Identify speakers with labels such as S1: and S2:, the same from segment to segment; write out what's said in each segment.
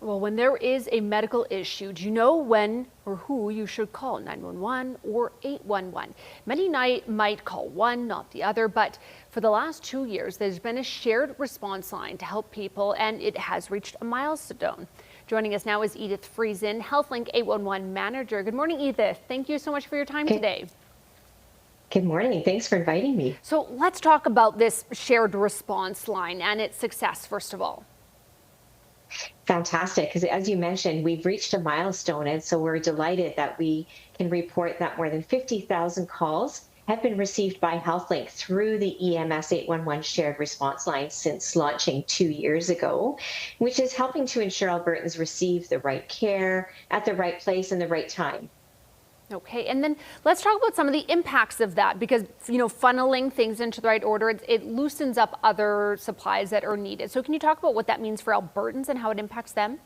S1: Well, when there is a medical issue, do you know when or who you should call 911 or 811? Many might call one, not the other, but for the last 2 years, there's been a shared response line to help people, and it has reached a milestone. Joining us now is Edith Friesen, HealthLink 811 manager. Good morning, Edith. Thank you so much for your time today.
S2: Good morning. Thanks for inviting me.
S1: So let's talk about this shared response line and its success, first of all.
S2: Fantastic, because as you mentioned, we've reached a milestone, and so we're delighted that we can report that more than 50,000 calls have been received by HealthLink through the EMS-811 shared response line since launching 2 years ago, which is helping to ensure Albertans receive the right care at the right place and the right time.
S1: Okay, and then let's talk about some of the impacts of that, because, funneling things into the right order, it loosens up other supplies that are needed. So can you talk about what that means for Albertans and how it impacts them?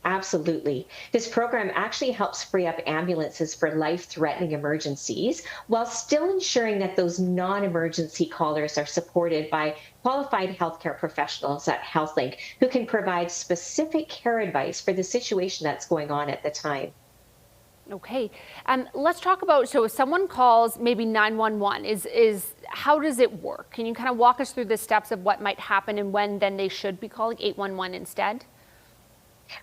S2: Absolutely. This program actually helps free up ambulances for life-threatening emergencies while still ensuring that those non-emergency callers are supported by qualified healthcare professionals at HealthLink who can provide specific care advice for the situation that's going on at the time.
S1: Okay, let's talk about, so if someone calls maybe 911, how does it work? Can you kind of walk us through the steps of what might happen and when then they should be calling 811 instead?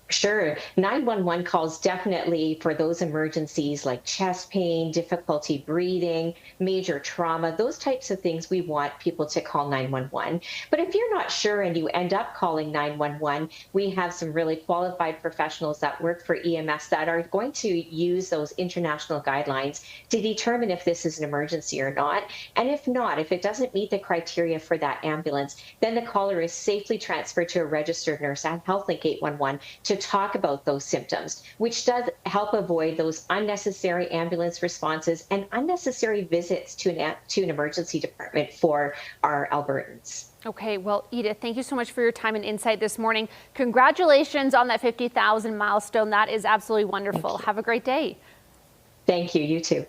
S2: Sure. 911 calls definitely for those emergencies like chest pain, difficulty breathing, major trauma, those types of things. We want people to call 911. But if you're not sure and you end up calling 911, we have some really qualified professionals that work for EMS that are going to use those international guidelines to determine if this is an emergency or not. And if not, if it doesn't meet the criteria for that ambulance, then the caller is safely transferred to a registered nurse at HealthLink 811 to talk about those symptoms, which does help avoid those unnecessary ambulance responses and unnecessary visits to an emergency department for our Albertans.
S1: Okay, well, Edith, thank you so much for your time and insight this morning. Congratulations on that 50,000 milestone. That is absolutely wonderful. Have a great day.
S2: Thank you. You too.